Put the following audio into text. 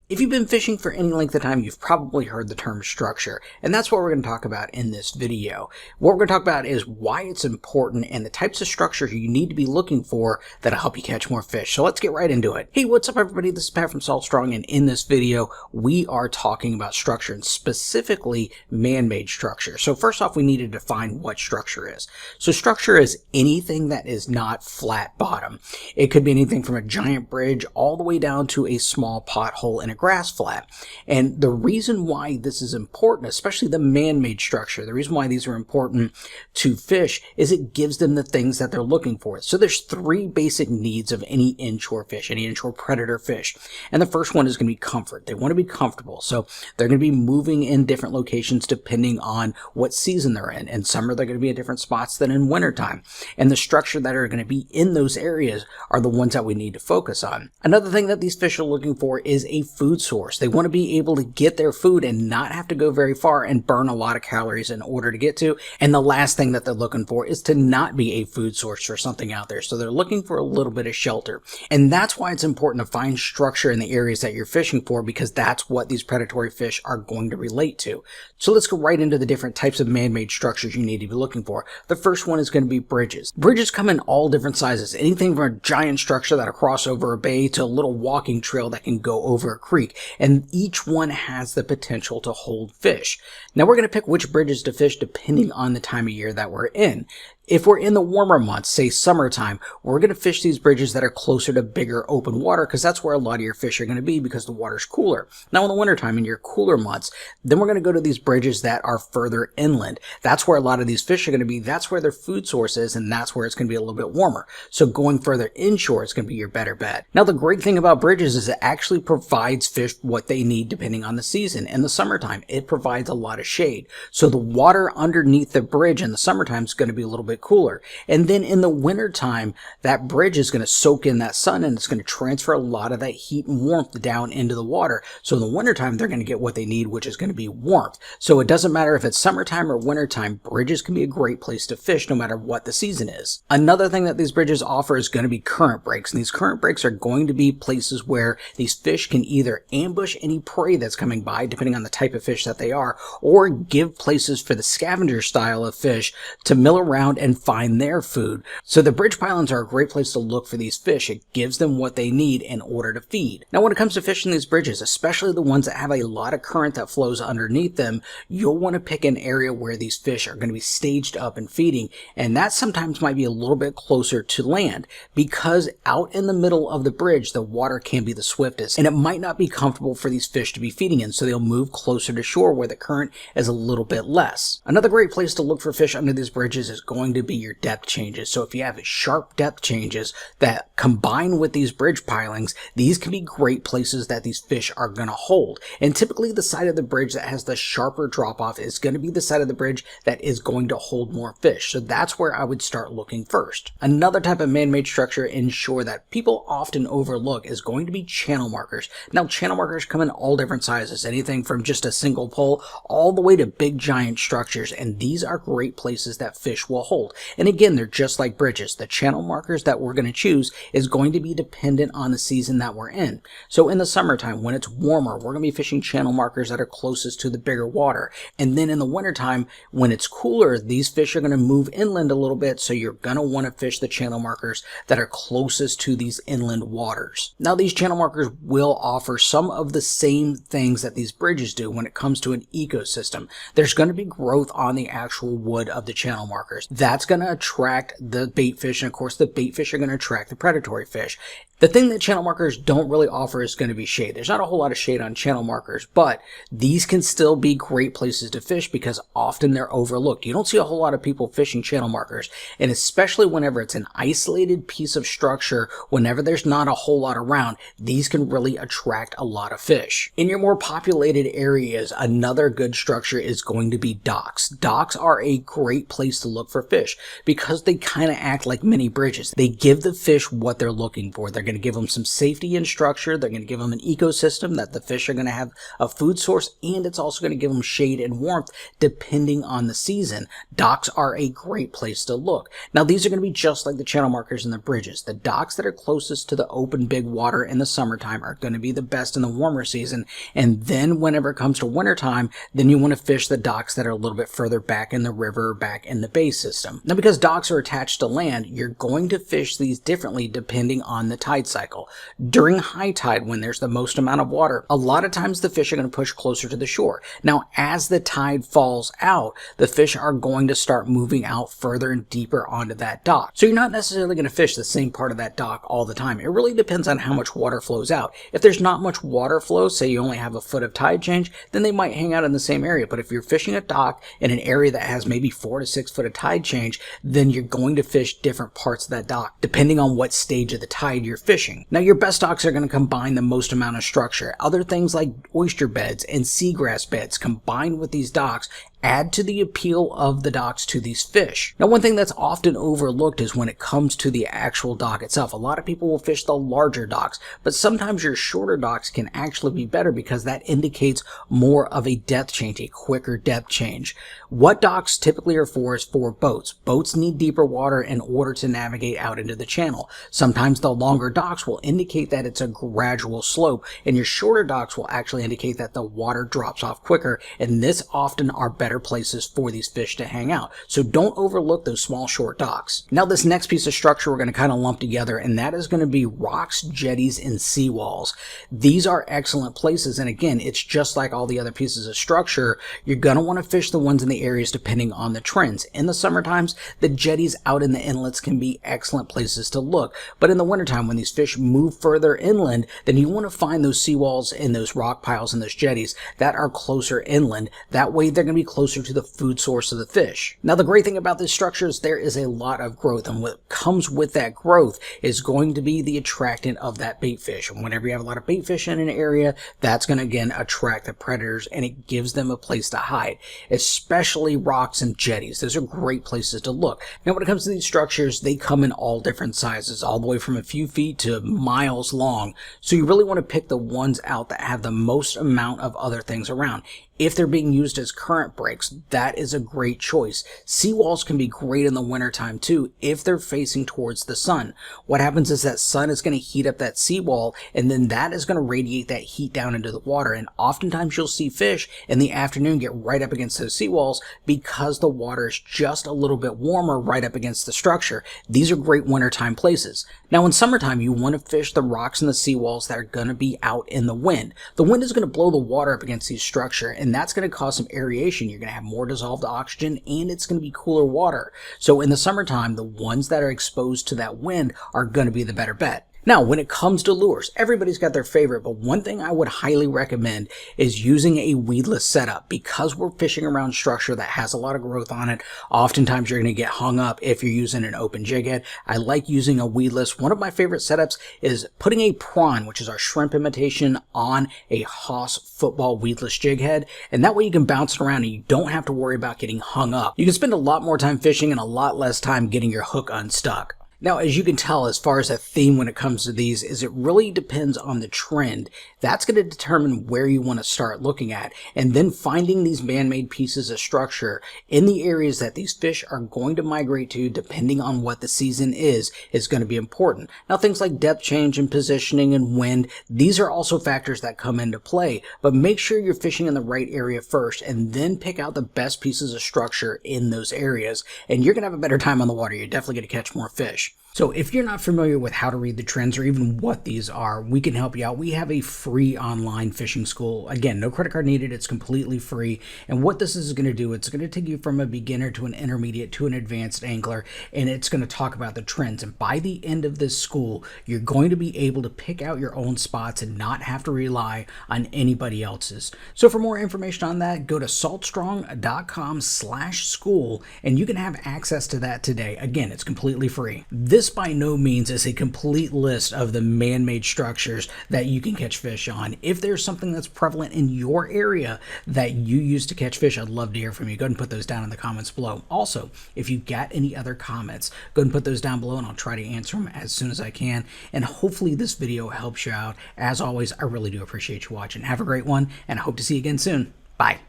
If you've been fishing for any length of time, you've probably heard the term structure, and that's what we're going to talk about in this video. What we're going to talk about is why it's important and the types of structures you need to be looking for that'll help you catch more fish. So let's get right into it. Hey, what's up everybody? This is Pat from Salt Strong, and in this video, we are talking about structure, and specifically man-made structure. So first off, we need to define what structure is. So structure is anything that is not flat bottom. It could be anything from a giant bridge all the way down to a small pothole in a grass flat. And the reason why this is important, especially the man-made structure, the reason why these are important to fish is it gives them the things that they're looking for. So there's three basic needs of any inshore fish, any inshore predator fish. And the first one is going to be comfort. They want to be comfortable. So they're going to be moving in different locations depending on what season they're in. In summer, they're going to be at different spots than in wintertime. And the structure that are going to be in those areas are the ones that we need to focus on. Another thing that these fish are looking for is a food source. They want to be able to get their food and not have to go very far and burn a lot of calories in order to get to. And the last thing that they're looking for is to not be a food source for something out there. So they're looking for a little bit of shelter. And that's why it's important to find structure in the areas that you're fishing for, because that's what these predatory fish are going to relate to. So let's go right into the different types of man-made structures you need to be looking for. The first one is going to be bridges. Bridges come in all different sizes, anything from a giant structure that'll cross over a bay to a little walking trail that can go over a creek. And each one has the potential to hold fish. Now we're going to pick which bridges to fish depending on the time of year that we're in. If we're in the warmer months, say summertime, we're going to fish these bridges that are closer to bigger open water because that's where a lot of your fish are going to be because the water's cooler. Now in the wintertime, in your cooler months, then we're going to go to these bridges that are further inland. That's where a lot of these fish are going to be. That's where their food source is, and that's where it's going to be a little bit warmer. So going further inshore is going to be your better bet. Now the great thing about bridges is it actually provides fish what they need depending on the season. In the summertime, it provides a lot of shade. So the water underneath the bridge in the summertime is going to be a little bit cooler. And then in the winter time, that bridge is going to soak in that sun and it's going to transfer a lot of that heat and warmth down into the water. So in the wintertime, they're going to get what they need, which is going to be warmth. So it doesn't matter if it's summertime or wintertime, bridges can be a great place to fish no matter what the season is. Another thing that these bridges offer is going to be current breaks. And these current breaks are going to be places where these fish can either ambush any prey that's coming by, depending on the type of fish that they are, or give places for the scavenger style of fish to mill around and find their food. So the bridge pylons are a great place to look for these fish. It gives them what they need in order to feed. Now when it comes to fishing these bridges, especially the ones that have a lot of current that flows underneath them, you'll want to pick an area where these fish are going to be staged up and feeding, and that sometimes might be a little bit closer to land because out in the middle of the bridge the water can be the swiftest and it might not be comfortable for these fish to be feeding in, so they'll move closer to shore where the current is a little bit less. Another great place to look for fish under these bridges is going to be your depth changes. So if you have sharp depth changes that combine with these bridge pilings, these can be great places that these fish are going to hold. And typically the side of the bridge that has the sharper drop off is going to be the side of the bridge that is going to hold more fish. So that's where I would start looking first. Another type of man-made structure inshore that people often overlook is going to be channel markers. Now channel markers come in all different sizes, anything from just a single pole all the way to big giant structures, and these are great places that fish will hold. And again, they're just like bridges. The channel markers that we're going to choose is going to be dependent on the season that we're in. So in the summertime, when it's warmer, we're going to be fishing channel markers that are closest to the bigger water. And then in the wintertime, when it's cooler, these fish are going to move inland a little bit, so you're going to want to fish the channel markers that are closest to these inland waters. Now these channel markers will offer some of the same things that these bridges do when it comes to an ecosystem. There's going to be growth on the actual wood of the channel markers. That's going to attract the bait fish, and of course the bait fish are going to attract the predatory fish. The thing that channel markers don't really offer is going to be shade. There's not a whole lot of shade on channel markers, but these can still be great places to fish because often they're overlooked. You don't see a whole lot of people fishing channel markers, and especially whenever it's an isolated piece of structure, whenever there's not a whole lot around, these can really attract a lot of fish. In your more populated areas, another good structure is going to be docks. Docks are a great place to look for fish because they kind of act like mini bridges. They give the fish what they're looking for. They're going to give them some safety and structure. They're going to give them an ecosystem that the fish are going to have a food source, and it's also going to give them shade and warmth depending on the season. Docks are a great place to look. Now, these are going to be just like the channel markers and the bridges. The docks that are closest to the open big water in the summertime are going to be the best in the warmer season, and then whenever it comes to wintertime, then you want to fish the docks that are a little bit further back in the river, back in the bay system. Now, because docks are attached to land, you're going to fish these differently depending on the tide cycle. During high tide, when there's the most amount of water, a lot of times the fish are going to push closer to the shore. Now, as the tide falls out, the fish are going to start moving out further and deeper onto that dock. So you're not necessarily going to fish the same part of that dock all the time. It really depends on how much water flows out. If there's not much water flow, say you only have a foot of tide change, then they might hang out in the same area. But if you're fishing a dock in an area that has maybe 4 to 6 foot of tide change, then you're going to fish different parts of that dock depending on what stage of the tide you're fishing. Now, your best docks are going to combine the most amount of structure. Other things like oyster beds and seagrass beds combined with these docks add to the appeal of the docks to these fish. Now, one thing that's often overlooked is when it comes to the actual dock itself. A lot of people will fish the larger docks, but sometimes your shorter docks can actually be better because that indicates more of a depth change, a quicker depth change. What docks typically are for is for boats. Boats need deeper water in order to navigate out into the channel. Sometimes the longer docks will indicate that it's a gradual slope, and your shorter docks will actually indicate that the water drops off quicker, and this often are better places for these fish to hang out. So don't overlook those small short docks. Now, this next piece of structure we're going to kind of lump together, and that is going to be rocks, jetties, and seawalls. These are excellent places, and again, it's just like all the other pieces of structure. You're going to want to fish the ones in the areas depending on the trends. In the summer times, the jetties out in the inlets can be excellent places to look, but in the wintertime, when these fish move further inland, then you want to find those seawalls and those rock piles and those jetties that are closer inland. That way, they're going to be closer to the food source of the fish. Now, the great thing about this structure is there is a lot of growth, and what comes with that growth is going to be the attractant of that bait fish. And whenever you have a lot of bait fish in an area, that's going to again attract the predators, and it gives them a place to hide, especially rocks and jetties. Those are great places to look. Now, when it comes to these structures, they come in all different sizes, all the way from a few feet to miles long. So you really want to pick the ones out that have the most amount of other things around. If they're being used as current breaks, that is a great choice. Seawalls can be great in the wintertime too if they're facing towards the sun. What happens is that sun is going to heat up that seawall, and then that is going to radiate that heat down into the water. And oftentimes you'll see fish in the afternoon get right up against those seawalls because the water is just a little bit warmer right up against the structure. These are great wintertime places. Now, in summertime, you want to fish the rocks and the seawalls that are going to be out in the wind. The wind is going to blow the water up against these structures, and that's going to cause some aeration. You're going to have more dissolved oxygen, and it's going to be cooler water. So in the summertime, the ones that are exposed to that wind are going to be the better bet. Now, when it comes to lures, everybody's got their favorite, but one thing I would highly recommend is using a weedless setup. Because we're fishing around structure that has a lot of growth on it, oftentimes you're going to get hung up if you're using an open jig head. I like using a weedless. One of my favorite setups is putting a prawn, which is our shrimp imitation, on a Haas football weedless jig head, and that way you can bounce it around and you don't have to worry about getting hung up. You can spend a lot more time fishing and a lot less time getting your hook unstuck. Now, as you can tell, as far as a theme when it comes to these, is it really depends on the trend. That's going to determine where you want to start looking at, and then finding these man-made pieces of structure in the areas that these fish are going to migrate to, depending on what the season is going to be important. Now, things like depth change and positioning and wind, these are also factors that come into play, but make sure you're fishing in the right area first, and then pick out the best pieces of structure in those areas, and you're going to have a better time on the water. You're definitely going to catch more fish. So if you're not familiar with how to read the trends or even what these are, we can help you out. We have a free online fishing school. Again, no credit card needed. It's completely free. And what this is going to do, it's going to take you from a beginner to an intermediate to an advanced angler, and it's going to talk about the trends. And by the end of this school, you're going to be able to pick out your own spots and not have to rely on anybody else's. So for more information on that, go to saltstrong.com/school, and you can have access to that today. Again, it's completely free. This this by no means is a complete list of the man-made structures that you can catch fish on. If there's something that's prevalent in your area that you use to catch fish, I'd love to hear from you. Go ahead and put those down in the comments below. Also, if you've got any other comments, go ahead and put those down below and I'll try to answer them as soon as I can. And hopefully this video helps you out. As always, I really do appreciate you watching. Have a great one, and I hope to see you again soon. Bye.